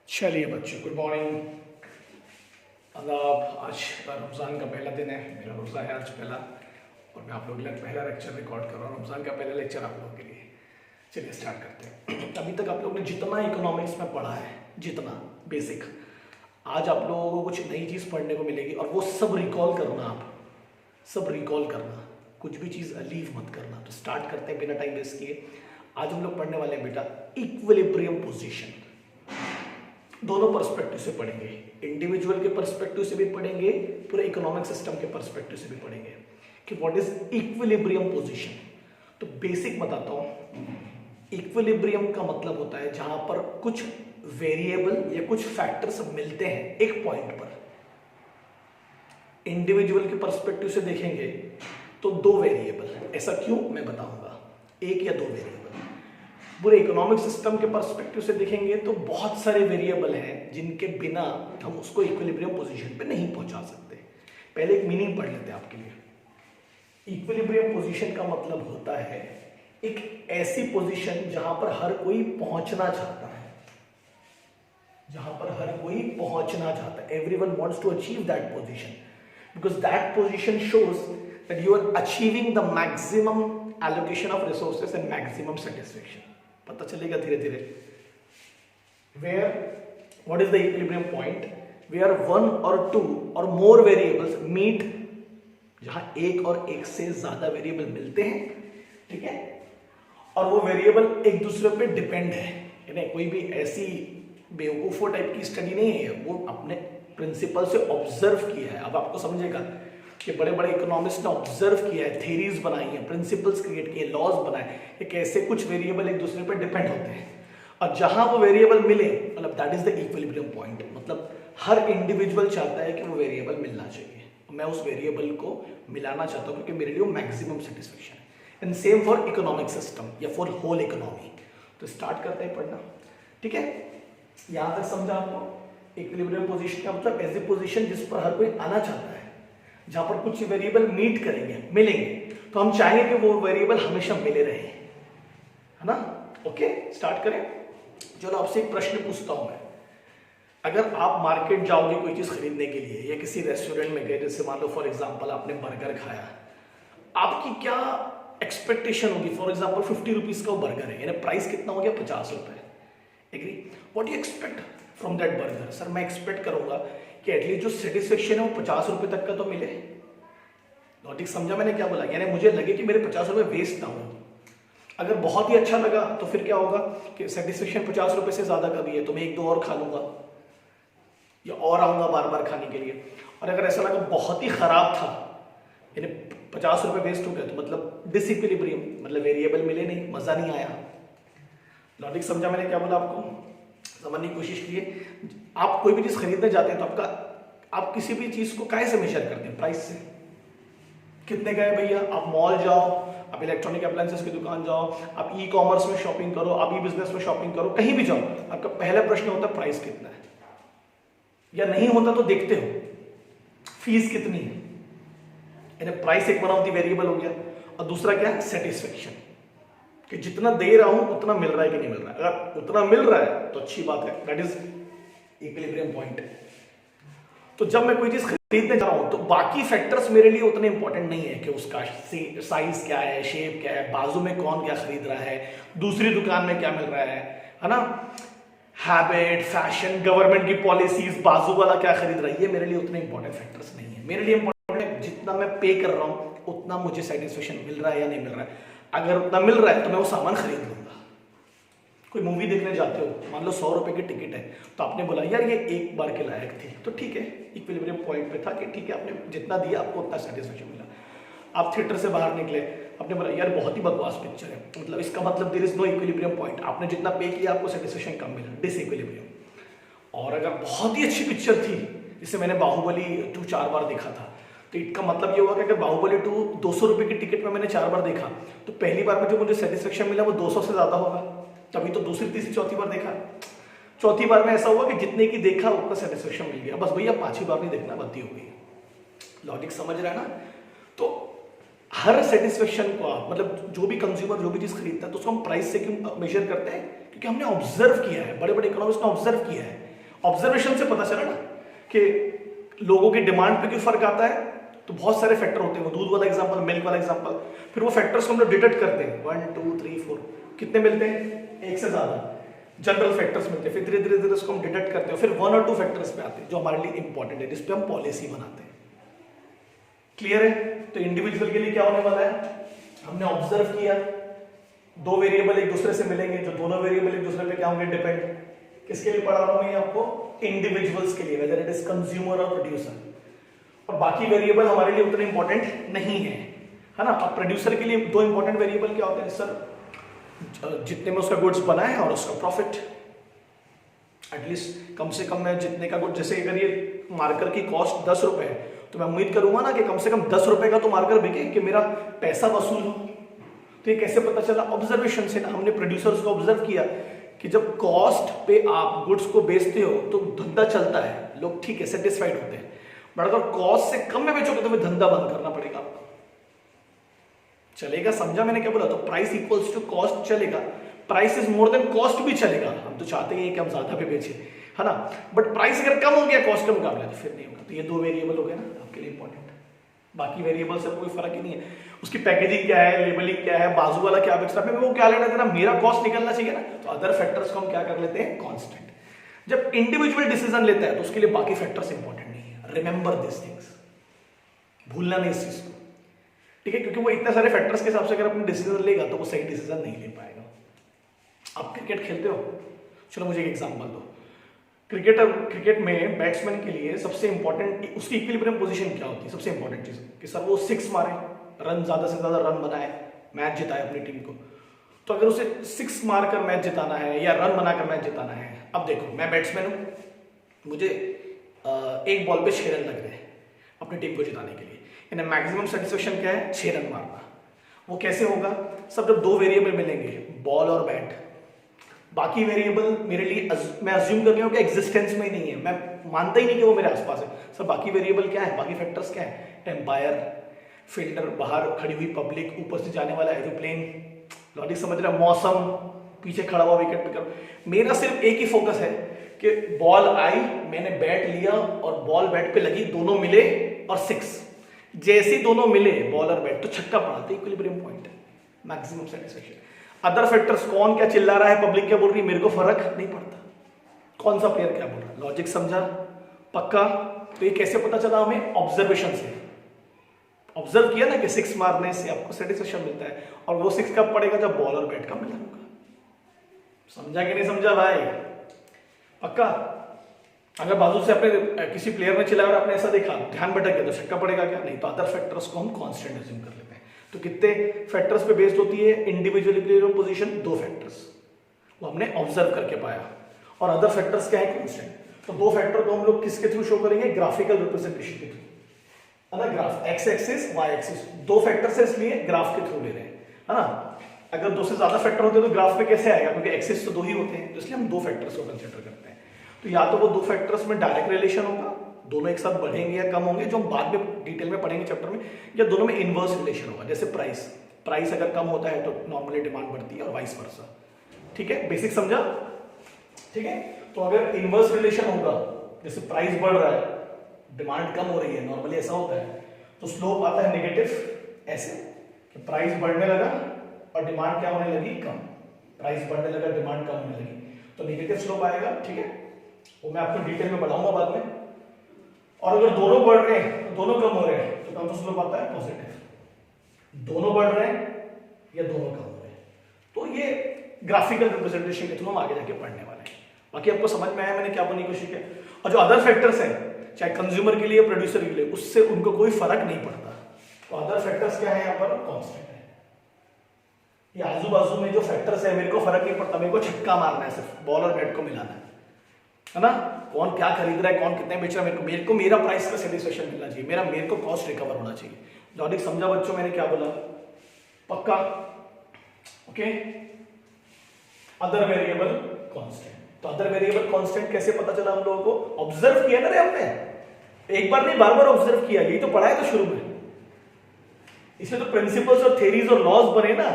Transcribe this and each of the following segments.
चलिए बच्चों, good morning. आदाब। आज रमज़ान का पहला दिन है, मेरा रोज़ा है आज पहला, और मैं आप लोगों के लिए पहला लेक्चर रिकॉर्ड कर रहा हूँ। रमज़ान का पहला लेक्चर आप लोगों के लिए। चलिए स्टार्ट करते हैं। अभी तक आप लोगों ने जितना इकोनॉमिक्स में पढ़ा है, जितना बेसिक, आज आप लोगों को कुछ नई चीज़ पढ़ने को मिलेगी, और वो सब रिकॉल करना। आप सब रिकॉल करना, कुछ भी चीज़ लीव मत करना। तो स्टार्ट करते हैं बिना टाइम वेस्ट किए। आज हम लोग पढ़ने वाले हैं बेटा इक्विलिब्रियम पोजीशन। दोनों पर्सपेक्टिव से पढ़ेंगे, इंडिविजुअल के पर्सपेक्टिव से भी पढ़ेंगे, पूरे इकोनॉमिक सिस्टम के पर्सपेक्टिव से भी पढ़ेंगे कि व्हाट इज इक्विलिब्रियम पोजीशन। तो बेसिक बताता हूं। इक्विलिब्रियम का मतलब होता है जहां पर कुछ वेरिएबल या कुछ फैक्टर्स मिलते हैं एक पॉइंट पर। इंडिविजुअल के पर्सपेक्टिव से देखेंगे तो दो वेरिएबल, ऐसा क्यों मैं बताऊंगा, एक या दो वेरिएबल। पूरे इकोनॉमिक सिस्टम के पर्सपेक्टिव से देखेंगे तो बहुत सारे वेरिएबल हैं जिनके बिना हम उसको इक्विलिब्रियम पोजीशन पे नहीं पहुंचा सकते। पहले एक मीनिंग पढ़ लेते हैं आपके लिए। इक्विलिब्रियम पोजीशन का मतलब होता है एक ऐसी पोजीशन जहां पर हर कोई पहुंचना चाहता है, जहां पर हर कोई पहुंचना चाहता है। Everyone wants to achieve that position because that position shows that you are achieving the maximum allocation of resources and maximum satisfaction. पता चलेगा धीरे धीरे। Where what is the equilibrium point, where one और टू और more variables meet, जहां एक और एक से ज्यादा वेरिएबल मिलते हैं, ठीक है, और वो वेरिएबल एक दूसरे पे डिपेंड है। यानी कोई भी ऐसी बेवकूफो टाइप की स्टडी नहीं है, वो अपने प्रिंसिपल से ऑब्जर्व किया है। अब आपको समझेगा कि बड़े बड़े इकोनॉमिस्ट ने ऑब्जर्व किया है, थ्योरीज बनाई है, प्रिंसिपल्स क्रिएट किए, लॉज बनाए कि कैसे कुछ वेरिएबल एक दूसरे पर डिपेंड होते हैं, और जहां वो वेरिएबल मिले, मतलब that is the equilibrium point. मतलब हर इंडिविजुअल चाहता है कि वो वेरिएबल मिलना चाहिए, मैं उस वेरिएबल को मिलाना चाहता हूं क्योंकि मेरे लिए वो मैक्सिमम सेटिस्फेक्शन है। And same for economic system या फॉर होल इकोनॉमी। तो स्टार्ट करते हैं पढ़ना, ठीक है। यहां तक समझा आपको। इक्विलिब्रियम पोजीशन का मतलब ऐसी पोजीशन जिस पर हर कोई आना चाहता है, जहां पर कुछ वेरिएबल मीट करेंगे, मिलेंगे, तो हम चाहेंगे कि वो वेरिएबल हमेशा मिले रहे, है ना। ओके, स्टार्ट करें। चलो आपसे एक प्रश्न पूछता हूं मैं। अगर आप मार्केट जाओगे कोई चीज खरीदने के लिए या किसी रेस्टोरेंट में गए, जैसे मान लो फॉर एग्जांपल आपने बर्गर खाया, आपकी क्या एक्सपेक्टेशन होगी। फॉर एग्जांपल 50 रुपीज का वो बर्गर है, यानी प्राइस कितना हो गया, 50 रुपए। Agree. What you expect from that burger. Sir मैं एक्सपेक्ट करूंगा कि एटलीस्ट जो सेटिस्फेक्शन है वो 50 रुपए तक का तो मिले। लॉजिक समझा मैंने क्या बोला, यानी मुझे लगे कि मेरे 50 रुपए वेस्ट ना हो। अगर बहुत ही अच्छा लगा तो फिर क्या होगा कि सेटिस्फेक्शन 50 रुपए से ज्यादा का भी है तो मैं एक दो और खा लूंगा या और आऊंगा बार बार खाने के लिए। और अगर ऐसा लगा बहुत ही खराब था, यानी 50 रुपए वेस्ट हो गया, तो मतलब डिसइक्विलिब्रियम, मतलब वेरिएबल मिले नहीं, मजा नहीं आया। लॉजिक समझा मैंने क्या बोला, आपको समझने की कोशिश कीजिए। आप कोई भी चीज खरीदने जाते हैं तो आप किसी भी चीज को कैसे मेजर करते हैं, प्राइस से। कितने गए भैया, आप मॉल जाओ, आप इलेक्ट्रॉनिक अप्लायंसेस की दुकान जाओ, आप ई कॉमर्स में शॉपिंग करो, आप ई बिजनेस में शॉपिंग करो, कहीं भी जाओ, आपका पहला प्रश्न होता है प्राइस कितना है, या नहीं होता तो देखते हो फीस कितनी है। यानी प्राइस एक वन ऑफ द वेरिएबल हो गया, और दूसरा क्या है, सेटिस्फेक्शन, कि जितना दे रहा हूं उतना मिल रहा है कि नहीं मिल रहा है। अगर उतना मिल रहा है तो अच्छी बात है, दैट इज इक्विलिब्रियम पॉइंट। तो जब मैं कोई चीज खरीदने जा रहा हूं तो बाकी फैक्टर्स मेरे लिए उतने इंपॉर्टेंट नहीं है कि उसका साइज क्या है, शेप क्या है, बाजू में कौन क्या खरीद रहा है, दूसरी दुकान में क्या मिल रहा है ना, हैबिट, फैशन, गवर्नमेंट की पॉलिसीज, बाजू वाला क्या खरीद रहा है, ये मेरे लिए उतने इंपॉर्टेंट फैक्टर्स नहीं है। मेरे लिए इंपॉर्टेंट है जितना मैं पे कर रहा हूं उतना मुझे सेटिस्फेक्शन मिल रहा है या नहीं मिल रहा है। अगर उतना मिल रहा है तो मैं वो सामान खरीद लूंगा। कोई मूवी देखने जाते हो, मान लो 100 रुपए की टिकट है, तो आपने बोला यार ये एक बार के लायक थी, तो ठीक है, इक्विलिब्रियम पॉइंट पे था कि ठीक है, आपने जितना दिया आपको उतना सेटिस्फेक्शन मिला। आप थिएटर से बाहर निकले, आपने बोला यार बहुत ही बकवास पिक्चर है, मतलब इसका मतलब there is no equilibrium point, आपने जितना पे किया आपको सेटिस्फेक्शन कम मिला, डिसइक्विलिब्रियम। और अगर बहुत ही अच्छी पिक्चर थी, जिसे मैंने बाहुबली 2 4 बार देखा था, तो इसका मतलब ये हुआ कि अगर बाहुबली 2 200 रुपए की टिकट में मैंने 4 बार देखा, तो पहली बार में जो मुझे सेटिस्फेक्शन मिला वो 200 से ज्यादा होगा, तभी तो दूसरी तीसरी चौथी बार देखा। चौथी बार में ऐसा हुआ कि जितने की देखा उतना सेटिस्फेक्शन मिल गया, बस भैया 5वीं बार नहीं देखना, गलती हो गई। लॉजिक समझ रहा है ना। तो हर सेटिस्फेक्शन को आप, मतलब जो भी कंज्यूमर जो भी चीज खरीदता है तो उसको हम प्राइस से क्यों मेजर करते हैं, क्योंकि हमने ऑब्जर्व किया है, बड़े बड़े इकोनॉमिस्ट ने ऑब्जर्व किया है ऑब्जर्वेशन से पता चला ना कि लोगों की डिमांड पे क्यों फर्क आता है। तो बहुत सारे फैक्टर होते हैं, वो दूध वाला एग्जांपल, मिल्क वाला एग्जांपल, फिर वो फैक्टर्स को हम लोग डिटेक्ट करते हैं 1 2 3 4 कितने मिलते हैं, एक से ज्यादा जनरल फैक्टर्स मिलते हैं, फिर धीरे धीरे धीरे उसको हम डिटेक्ट करते हैं, फिर 1 और 2 फैक्टर्स पे आते हैं जो हमारे लिए इंपॉर्टेंट है, जिस पे हम पॉलिसी बनाते हैं। क्लियर है। तो इंडिविजुअल के लिए क्या होने वाला है, हमने ऑब्जर्व किया दो वेरिएबल एक दूसरे से मिलेंगे, जो दोनों वेरिएबल एक दूसरे पे क्या होंगे, डिपेंड। किसके लिए पढ़ा रहा हूं मैं आपको, इंडिविजुअल्स के लिए, वेदर इट इज कंज्यूमर और प्रोड्यूसर। और बाकी वेरिएबल हमारे लिए उतने इंपॉर्टेंट नहीं है ना। अब प्रोड्यूसर के लिए दो इंपॉर्टेंट वेरिएबल क्या होते हैं सर, जितने में उसका गुड्स बना है और उसका प्रॉफिट। एटलीस्ट कम से कम मैं जितने का गुड, जैसे अगर ये मार्कर की कॉस्ट 10 रुपए है तो मैं उम्मीद करूंगा ना कि कम से कम 10 रुपए का तो मार्कर बिके, कि मेरा पैसा वसूल हो। तो ये कैसे पता चला, ऑब्जर्वेशन से ना। हमने प्रोड्यूसर्स को ऑब्जर्व किया कि जब कॉस्ट पे आप गुड्स को बेचते हो तो धंधा चलता है, लोग ठीक है सेटिस्फाइड होते हैं। बट अगर कॉस्ट से कम में बेचोगे तो फिर धंधा बंद करना पड़ेगा आपको। चलेगा, समझा मैंने क्या बोला। तो प्राइस इक्वल्स टू कॉस्ट चलेगा, price is more than cost भी चलेगा। हम तो चाहते हैं कि हम ज्यादा पे बेचे, है ना। बट प्राइस अगर कम हो गया कॉस्ट के मुकाबले तो फिर नहीं होगा। तो ये दो वेरिएबल हो गए ना आपके लिए इंपॉर्टेंट। बाकी वेरिएबल से कोई फर्क ही नहीं है, उसकी पैकेजिंग क्या है, लेबलिंग क्या है, बाजू वाला क्या बेच रहा है, वो क्या लेना देना, मेरा कॉस्ट निकलना चाहिए ना। तो अदर फैक्टर्स को हम क्या कर लेते हैं, कांस्टेंट। जब इंडिविजुअल डिसीजन लेता है तो उसके लिए बाकी फैक्टर्स इंपॉर्टेंट नहीं है। रिमेंबर दिस थिंग्स, भूलना नहीं इस चीज को, ठीक है। क्योंकि वो इतने सारे फैक्टर्स के हिसाब से अगर अपने डिसीजन लेगा तो वो सही डिसीजन नहीं ले पाएगा। आप क्रिकेट खेलते हो, चलो मुझे एक एग्जांपल दो। क्रिकेट में बैट्समैन के लिए सबसे इंपॉर्टेंट उसकी इक्विलिब्रियम पोजीशन क्या होती है, सबसे इंपॉर्टेंट चीज कि सर वो 6 मारे, रन ज्यादा से ज्यादा रन बनाए, मैच जिताए अपनी टीम को। तो अगर उसे 6 मारकर मैच जिताना है या रन बनाकर मैच जिताना है, अब देखो मैं बैट्समैन हूं, मुझे एक बॉल पे 6 रन लग रहे हैं अपनी टीम को जिताने के लिए। यानी मैक्सिमम सेटिस्फेक्शन क्या है, 6 रन मारना। वो कैसे होगा, सब जब दो वेरिएबल मिलेंगे, बॉल और बैट, बाकी वेरिएबल मेरे लिए मैं अज्यूम कर रही हूँ कि एग्जिस्टेंस में ही नहीं है, मैं मानता ही नहीं कि वो मेरे आसपास है। सर बाकी वेरिएबल क्या है, बाकी फैक्टर्स क्या है, एम्पायर, फील्डर, बाहर खड़ी हुई पब्लिक, ऊपर से जाने वाला एरोप्लेन, लॉजिक समझ रहा, मौसम, पीछे खड़ा हुआ विकेट पिकर। मेरा सिर्फ एक ही फोकस है कि बॉल आई, मैंने बैट लिया और बॉल बैट पे लगी, दोनों मिले और 6। जैसे दोनों मिले बॉल और बैट तो छक्का पड़ा, तो इक्विलिब्रियम पॉइंट है, मैक्सिमम सेटिस्फेक्शन। अदर फैक्टर्स, कौन क्या चिल्ला रहा है, पब्लिक क्या बोल रही है, मेरे को फर्क नहीं पड़ता, कौन सा प्लेयर क्या बोल रहा है। लॉजिक समझा, पक्का। तो ये कैसे पता चला हमें, ऑब्जर्वेशन से। ऑब्जर्व किया ना कि 6 मारने से आपको सेटिस्फेक्शन मिलता है, और वो 6 कब पड़ेगा, जब बॉल और बैट का मिलन होगा। समझा कि नहीं समझा भाई, पक्का। अगर बाजू से अपने किसी प्लेयर ने चिल्लाया और आपने ऐसा देखा, ध्यान भटक गया, तो छक्का पड़ेगा क्या, नहीं। तो अदर फैक्टर्स को हम कांस्टेंट अज्यूम कर लेते हैं। तो कितने फैक्टर्स पे बेस्ड होती है इंडिविजुअल इक्विलिब्रियम पोजीशन, 2 फैक्टर्स, वो हमने ऑब्जर्व करके पाया। और अदर फैक्टर्स क्या है, कांस्टेंट। तो 2 फैक्टर को हम लोग किसके थ्रू शो करेंगे, ग्राफिकल रिप्रेजेंटेशन के थ्रू, है ना। Graph, X axis, Y axis, 2 factors है इसलिए ग्राफ के थ्रू ले रहे हैं, है ना। अगर 2 से ज्यादा फैक्टर होते तो ग्राफ पे कैसे आएगा, क्योंकि एक्सिस तो 2 ही होते हैं, इसलिए हम 2 फैक्टर्स को कंसीडर करते हैं। तो या तो वो 2 फैक्टर्स में डायरेक्ट रिलेशन होगा, दोनों एक साथ बढ़ेंगे या कम होंगे, जो हम बाद में डिटेल में पढ़ेंगे चैप्टर में, या दोनों में इनवर्स रिलेशन होगा। जैसे प्राइस अगर कम होता है तो नॉर्मली डिमांड बढ़ती है और वाइस वर्सा, ठीक है। बेसिक समझा, ठीक है। तो अगर इनवर्स रिलेशन होगा, जैसे प्राइस बढ़ रहा है, डिमांड कम हो रही है, नॉर्मली ऐसा होता है, तो स्लोप आता है नेगेटिव, ऐसे कि प्राइस बढ़ने लगा और डिमांड क्या होने लगी, कम। प्राइस बढ़ने लगा, डिमांड कम होने लगी, तो नेगेटिव स्लोप आएगा, ठीक है। वो मैं आपको डिटेल में बताऊंगा बाद में। और अगर दोनों बढ़ रहे हैं, दोनों कम हो रहे हैं, तो कौन सा स्लोप आता है, पॉजिटिव। दोनों बढ़ रहे हैं या दोनों कम हो रहे हैं, तो ये ग्राफिकल रिप्रेजेंटेशन के थ्रू हम आगे जाके पढ़ने वाले हैं। बाकी आपको समझ में आया मैंने क्या बोलने की कोशिश किया। और जो अदर फैक्टर्स हैं, चाहे कंज्यूमर के लिए, प्रोड्यूसर के लिए, उससे उनको कोई फर्क नहीं पड़ता। तो अदर फैक्टर्स क्या है, यहाँ पर कांस्टेंट है। ये आजू बाजू में जो फैक्टर्स है, मेरे को फर्क नहीं पड़ता, मेरे को छक्का मारना है, सिर्फ बॉल और बैट को मिलाना है ना। कौन क्या खरीद रहा है, कौन कितने बेच रहा है, मेरे को मेरा प्राइस का सेटिस्फेक्शन मिलना चाहिए, मेरे को कॉस्ट रिकवर होना चाहिए। लॉजिक समझा बच्चों मैंने क्या बोला, पक्का, ओके। अदर वेरिएबल कांस्टेंट, तो अदर वेरिएबल कांस्टेंट कैसे पता चला हम लोगों को, ऑब्जर्व किया ना रे हमने, एक बार नहीं बार बार ऑब्जर्व किया, यही तो पढ़ा है तो शुरू में। इसमें तो प्रिंसिपल्स और थ्योरीज और लॉज बने ना,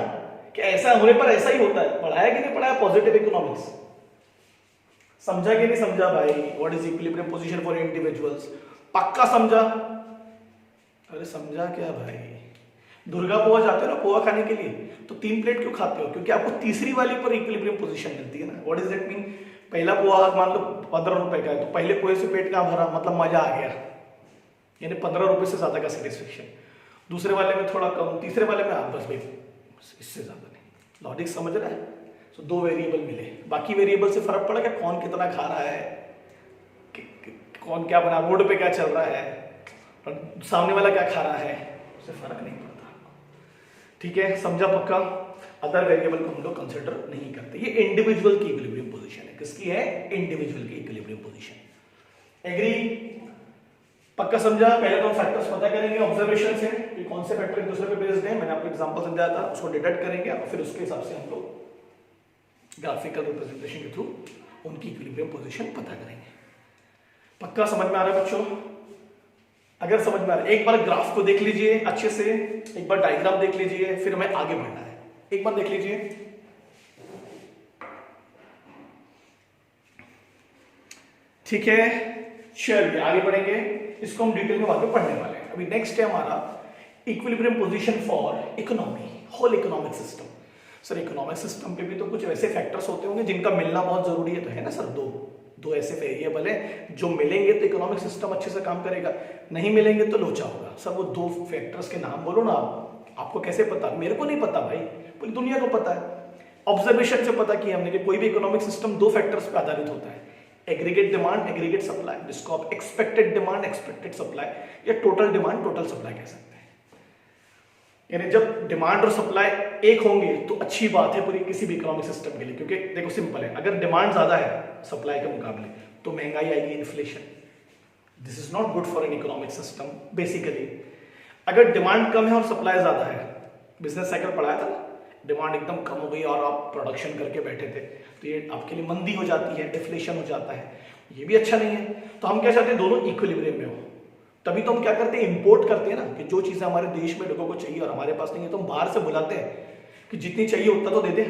कि ऐसा होने पर ऐसा ही होता है। पढ़ाया कि नहीं पढ़ाया, पॉजिटिव इकोनॉमिक्स, समझा कि नहीं समझा भाई? What is equilibrium position for individuals? पक्का समझा? अरे समझा क्या भाई? दुर्गा पोहा जाते हो ना पोहा खाने के लिए, तो 3 प्लेट क्यों खाते हो? क्योंकि आपको तीसरी वाली पर इक्विलिब्रियम पोजीशन मिलती है ना। What is that mean? पहला पोहा मान लो 15 रुपए का है, तो पहले पोहे से पेट कहाँ भरा, मतलब मजा आ गया, यानी 15 रुपए से ज्यादा का सेटिस्फेक्शन। दूसरे वाले में थोड़ा कम, तीसरे वाले में आप बस भाई इससे ज्यादा नहीं। लॉजिक समझ रहा है? तो 2 वेरिएबल मिले, बाकी वेरिएबल से फर्क पड़ा क्या? कौन कितना खा रहा है, कौन क्या बना, रोड पे क्या चल रहा है, और सामने वाला क्या खा रहा है, उससे फर्क नहीं पड़ता। ठीक है, समझा पक्का? अदर वेरिएबल को हम लोग कंसिडर नहीं करते। ये इंडिविजुअल की इक्विलिब्रियम पोजीशन है। किसकी है? इंडिविजुअल की इक्विलिब्रियम पोजीशन। एग्री? पक्का समझा? पहले तो हम फैक्टर्स पता करेंगे ऑब्जर्वेशन से कि कौन से फैक्टर एक दूसरे पे बेस्ड हैं। मैंने आपको एग्जांपल समझाया था, उसको डिटेक्ट करेंगे और फिर उसके हिसाब से हम लोग ग्राफिकल रिप्रेजेंटेशन के थ्रू उनकी इक्विलिब्रियम पोजीशन पता करेंगे। पक्का समझ में आ रहा है बच्चों? अगर समझ में आ रहा है, एक बार ग्राफ को देख लीजिए अच्छे से, एक बार डायग्राम देख लीजिए, फिर हमें आगे बढ़ना है। एक बार देख लीजिए, ठीक है? चलिए आगे बढ़ेंगे, इसको हम डिटेल में बाद में पढ़ने वाले हैं। अभी नेक्स्ट है हमारा equilibrium position for economy, whole economic system. Sir economic system पे भी तो कुछ वैसे फैक्टर्स होते होंगे जिनका मिलना बहुत जरूरी है, तो है ना सर? दो ऐसे वेरिएबल है जो मिलेंगे तो इकोनॉमिक सिस्टम अच्छे से काम करेगा, नहीं मिलेंगे तो लोचा होगा। सर वो 2 फैक्टर्स के नाम बोलो ना। आपको कैसे पता? मेरे को नहीं पता भाई, पूरी दुनिया को पता है। ऑब्जर्वेशन से पता किया हमने कि कोई भी इकोनॉमिक सिस्टम 2 फैक्टर्स पे आधारित होता है, एग्रीगेट डिमांड, एग्रीगेट सप्लाई, जिसको आप एक्सपेक्टेड डिमांड, एक्सपेक्टेड सप्लाई या टोटल डिमांड, टोटल सप्लाई कह सकते हैं। यानी जब डिमांड और सप्लाई एक होंगे तो अच्छी बात है पूरी किसी भी इकोनॉमिक सिस्टम के लिए, क्योंकि देखो सिंपल है, अगर डिमांड ज्यादा है सप्लाई के मुकाबले तो महंगाई आएगी, inflation. This is not good for an economic system basically. अगर डिमांड कम है और सप्लाई ज्यादा है, बिजनेस साइकिल पढ़ाया था ना, डिमांड एकदम कम हो गई और आप प्रोडक्शन करके बैठे थे, तो ये आपके लिए मंदी हो जाती है, डिफ्लेशन हो जाता है, ये भी अच्छा नहीं है। तो हम क्या चाहते हैं? दोनों इक्विलिब्रियम में हो। तभी तो हम क्या करते हैं? इंपोर्ट करते हैं ना, कि जो चीजें हमारे देश में लोगों को चाहिए और हमारे पास नहीं है तो हम बाहर से बुलाते हैं कि जितनी चाहिए उतना तो दे दे।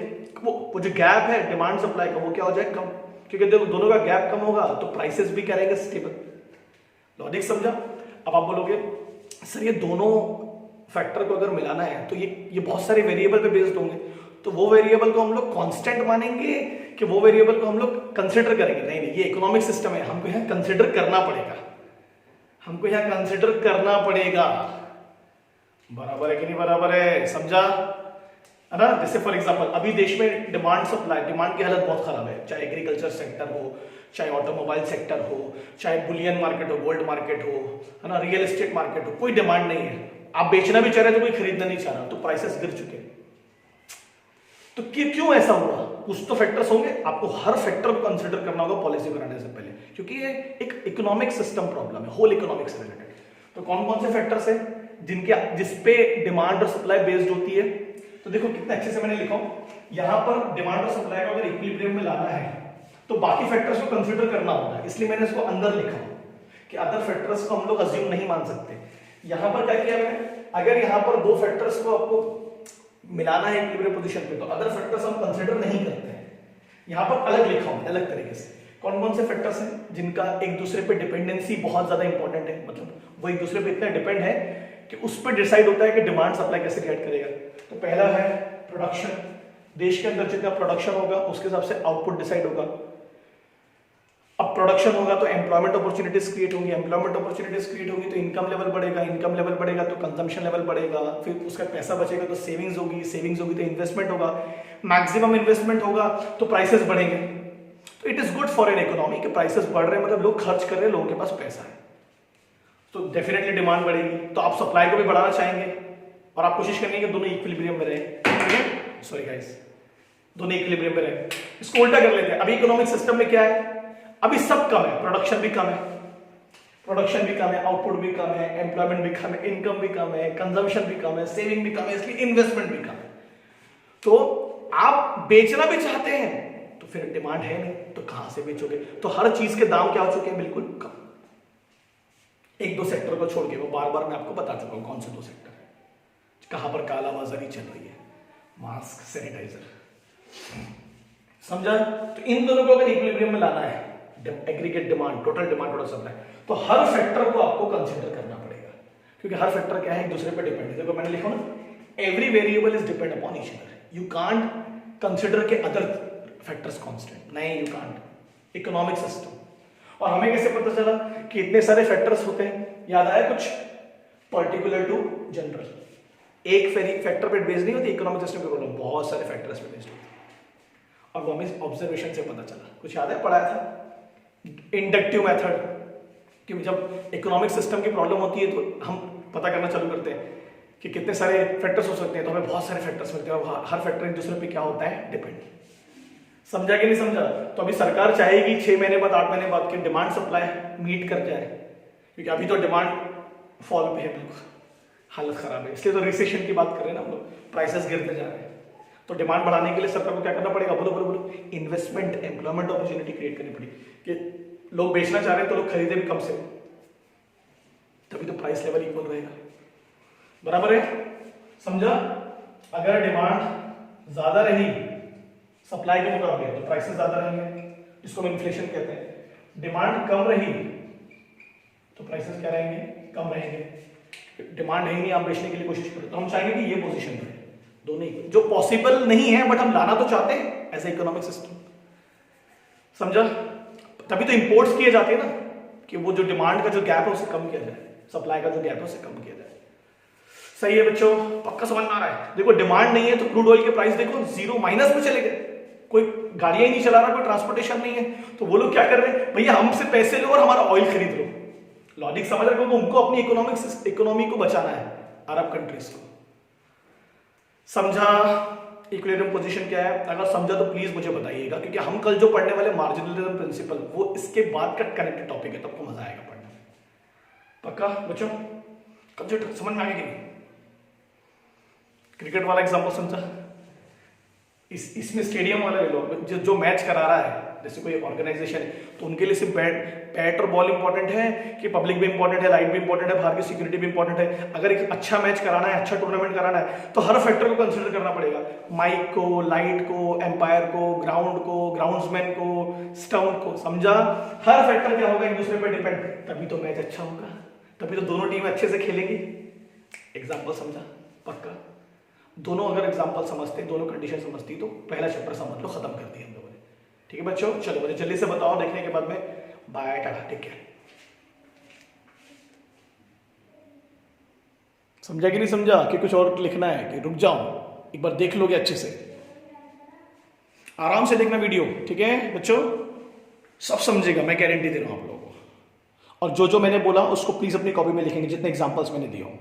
वो जो गैप है डिमांड सप्लाई का वो क्या हो जाए? कम। क्योंकि देखो दोनों का गैप कम होगा तो प्राइसेस भी क्या रहेंगे? स्टेबल। लॉजिक समझा? अब आप बोलोगे सर ये दोनों फैक्टर को अगर मिलाना है तो ये बहुत सारे वेरिएबल पे बेस्ड होंगे, तो वो वेरिएबल को हम लोग कांस्टेंट मानेंगे कि वो वेरिएबल को हम लोग कंसिडर करेंगे? नहीं, ये इकोनॉमिक सिस्टम है, हमको यहाँ कंसिडर करना पड़ेगा, हमको यहाँ कंसिडर करना पड़ेगा। बराबर है कि नहीं बराबर है? समझा है ना? जैसे फॉर एग्जांपल अभी देश में डिमांड सप्लाई, डिमांड की हालत बहुत खराब है, चाहे एग्रीकल्चर सेक्टर हो, चाहे ऑटोमोबाइल सेक्टर हो, चाहे बुलियन मार्केट हो, गोल्ड मार्केट हो, है ना, रियल एस्टेट मार्केट हो, कोई डिमांड नहीं है। आप बेचना भी चाह रहे तो कोई खरीदना नहीं चाह रहा, तो प्राइसेस गिर चुके। तो क्यों ऐसा हुआ? कुछ तो फैक्टर्स होंगे, आपको हर फैक्टर को कंसिडर करना होगा पॉलिसी बनाने से पहले, क्योंकि ये एक इकोनॉमिक सिस्टम प्रॉब्लम है, होल इकोनॉमिक से रिलेटेड। तो कौन कौन से फैक्टर्स हैं जिसपे डिमांड और सप्लाई बेस्ड होती है? तो देखो कितने अच्छे से मैंने लिखा हूं, यहां पर डिमांड और सप्लाई को अगर इक्विलिब्रियम में लाना है तो बाकी फैक्टर्स को कंसिडर करना होगा, इसलिए मैंने इसको अंदर लिखा कि अदर फैक्टर्स को हम लोग अज्यूम नहीं मान सकते। यहां पर क्या किया मैंने? अगर यहां पर 2 फैक्टर्स को आपको मिलाना है इक्विलिब्रियम पोजीशन पे तो अदर फैक्टर्स हम कंसिडर नहीं करते हैं। यहां पर अलग लिखा हूं, अलग तरीके से कौन कौन से फैक्टर्स हैं जिनका एक दूसरे पे डिपेंडेंसी बहुत ज्यादा इंपॉर्टेंट है, मतलब वो एक दूसरे पे इतना डिपेंड है कि उस पर डिसाइड होता है कि डिमांड सप्लाई कैसे रिएक्ट करेगा। तो पहला है प्रोडक्शन, देश के अंदर जितना प्रोडक्शन होगा उसके हिसाब से आउटपुट डिसाइड होगा। अब प्रोडक्शन होगा तो एम्प्लॉयमेंट अपॉर्चुनिटीज क्रिएट होंगी, एम्प्लॉयमेंट अपॉर्चुनिटीज क्रिएट होगी तो इनकम लेवल बढ़ेगा, इनकम लेवल बढ़ेगा तो कंजम्पशन लेवल बढ़ेगा, फिर उसका पैसा बचेगा तो सेविंग्स होगी, सेविंग्स होगी तो इन्वेस्टमेंट होगा, मैक्सिमम इन्वेस्टमेंट होगा तो प्राइसेस बढ़ेंगे। तो it is good for an economy कि प्राइसेस बढ़ रहे हैं, मतलब लोग खर्च कर रहे हैं, लोगों के पास पैसा है, तो डेफिनेटली डिमांड बढ़ेगी, तो आप सप्लाई को भी बढ़ाना चाहेंगे और आप कोशिश करेंगे कि दोनों इक्विलिब्रियम में रहे। सॉरी गाइस, दोनों इक्विलिब्रियम में रहे। इसको उल्टा कर लेते हैं। अभी इकोनॉमिक सिस्टम में क्या है? अभी सब कम है, प्रोडक्शन भी कम है, प्रोडक्शन भी कम है, आउटपुट भी कम है, एम्प्लॉयमेंट भी कम है, इनकम भी कम है, कंजम्पशन भी कम है, सेविंग भी कम है, इसलिए इन्वेस्टमेंट भी कम है। तो आप बेचना भी चाहते हैं तो फिर डिमांड है नहीं, तो कहां से बेचोगे? तो हर चीज के दाम क्या हो चुके हैं? बिल्कुल कम। 1-2 सेक्टर को छोड़ के, वो बार बार मैं आपको बता चुका हूं कौन से 2 सेक्टर है कहां पर कालाबाजारी चल रही है। मास्क, सैनिटाइजर, समझा? तो इन दोनों को अगर इक्विलिब्रियम में लाना है, एग्रीगेट डिमांड, टोटल सप्लाई, तो हर फैक्टर को आपको कंसीडर करना पड़ेगा, क्योंकि हर फैक्टर क्या है, एक दूसरे पे डिपेंड है। देखो मैंने लिखा ना, every variable is depend upon each other, you can't consider के अदर फैक्टर्स कांस्टेंट, नहीं, यू कांट। Economic system. और हमें कैसे पता चला कि इतने सारे फैक्टर्स होते हैं? याद आया कुछ? पर्टिकुलर टू जनरल, एक फैक्टर पे बेस्ड नहीं होती इकोनॉमिक सिस्टम की प्रॉब्लम, बहुत सारे फैक्टर्स पे बेस्ड होती है। और वो हमें ऑब्जर्वेशन से पता चला। कुछ याद है, पढ़ाया था इंडक्टिव मेथड, कि जब इकोनॉमिक सिस्टम की प्रॉब्लम होती है तो हम पता करना चालू करते हैं कि कितने सारे फैक्टर्स हो सकते हैं, तो हमें बहुत सारे फैक्टर्स मिलते हैं और हर फैक्टर एक दूसरे पे क्या होता है, डिपेंड। समझा कि नहीं समझा? तो अभी सरकार चाहेगी 6 महीने बाद, 8 महीने बाद कि डिमांड सप्लाई मीट कर जाए, क्योंकि अभी तो डिमांड फॉल पे है, बिल्कुल हालत खराब है, इसलिए तो रिसेशन की बात कर रहे हैं ना हम लोग, प्राइसेस गिरते जा रहे हैं। तो डिमांड बढ़ाने के लिए सरकार को क्या करना पड़ेगा? बोलो बोलो बोलो, इन्वेस्टमेंट, एम्प्लॉयमेंट अपॉर्चुनिटी क्रिएट करनी पड़ेगी कि लोग बेचना चाह रहे हैं तो लोग खरीदे भी कम से, तभी तो प्राइस लेवल इक्वल रहेगा। बराबर है? समझा? अगर डिमांड ज्यादा रही सप्लाई के मुकाबले तो प्राइसेस ज्यादा रहेंगे, जिसको हम इन्फ्लेशन कहते हैं। डिमांड कम रही तो प्राइसेस क्या रहेंगे? कम रहेंगे। डिमांड है ही नहीं, आप बेचने के लिए कोशिश करो, तो हम चाहेंगे कि ये पोजीशन रहे, दोनों ही, जो पॉसिबल नहीं है बट हम लाना तो चाहते हैं एज ए इकोनॉमिक सिस्टम। समझा? तभी तो इंपोर्ट्स किए जाते हैं ना, कि वो जो डिमांड का जो गैप है उसे कम किया जाए, सप्लाई का जो गैप है उसे कम किया जाए। सही है बच्चों? पक्का समझ में आ रहा है? देखो डिमांड नहीं है तो क्रूड ऑयल के प्राइस देखो जीरो, माइनस में चले गए, कोई गाड़ियां ही नहीं चला रहा, कोई ट्रांसपोर्टेशन नहीं है, तो वो लोग क्या कर रहे हैं, भैया हमसे पैसे लो और हमारा ऑयल खरीद लो। लॉजिक समझ रहे हो? उनको अपनी इकोनॉमी को बचाना है, अरब कंट्रीज को। समझा इक्विलिब्रियम पोजीशन क्या है? अगर समझा तो प्लीज मुझे बताइएगा, क्योंकि हम कल जो पढ़ने वाले मार्जिनलिज्म प्रिंसिपल, वो इसके बाद का कनेक्टेड टॉपिक है, तो आपको मजा आएगा पढ़ने में। पक्का बच्चों? कंसेप्ट समझ में आ गया कि नहीं? क्रिकेट वाला एग्जांपल समझा? इसमें स्टेडियम वाला ले लो, जो मैच करा रहा है, जैसे कोई ऑर्गेनाइजेशन है, तो उनके लिए सिर्फ बैट और बॉल इंपॉर्टेंट है कि पब्लिक भी इंपॉर्टेंट है, लाइट भी इंपॉर्टेंट है, बाहर की सिक्योरिटी भी इंपॉर्टेंट है? अगर एक अच्छा मैच कराना है, अच्छा टूर्नामेंट कराना है, तो हर फैक्टर को कंसिडर करना पड़ेगा, माइक को, लाइट को, एम्पायर को, ग्राउंड को, ग्राउंड्समैन को, स्टंप को। समझा? हर फैक्टर क्या होगा, एक दूसरे पर डिपेंड, तभी तो मैच अच्छा होगा, तभी तो दोनों टीम अच्छे से खेलेंगी। एग्जाम्पल समझा? पक्का? दोनों अगर एग्जांपल समझते, दोनों कंडीशन समझती, तो पहला चैप्टर समझ लो, खत्म कर दिया हम लोगों ने। ठीक है बच्चों? चलो मुझे जल्दी से बताओ, देखने के बाद में बाय, टाटा, टेक केयर। समझा कि नहीं समझा? कि कुछ और लिखना है कि रुक जाओ, एक बार देख लोगे अच्छे से, आराम से देखना वीडियो, ठीक है बच्चों? सब समझेगा, मैं गारंटी दे रहा हूं आप लोगों को। और जो जो मैंने बोला उसको प्लीज अपनी कॉपी में लिखेंगे, जितने एग्जाम्पल्स मैंने दिए हो।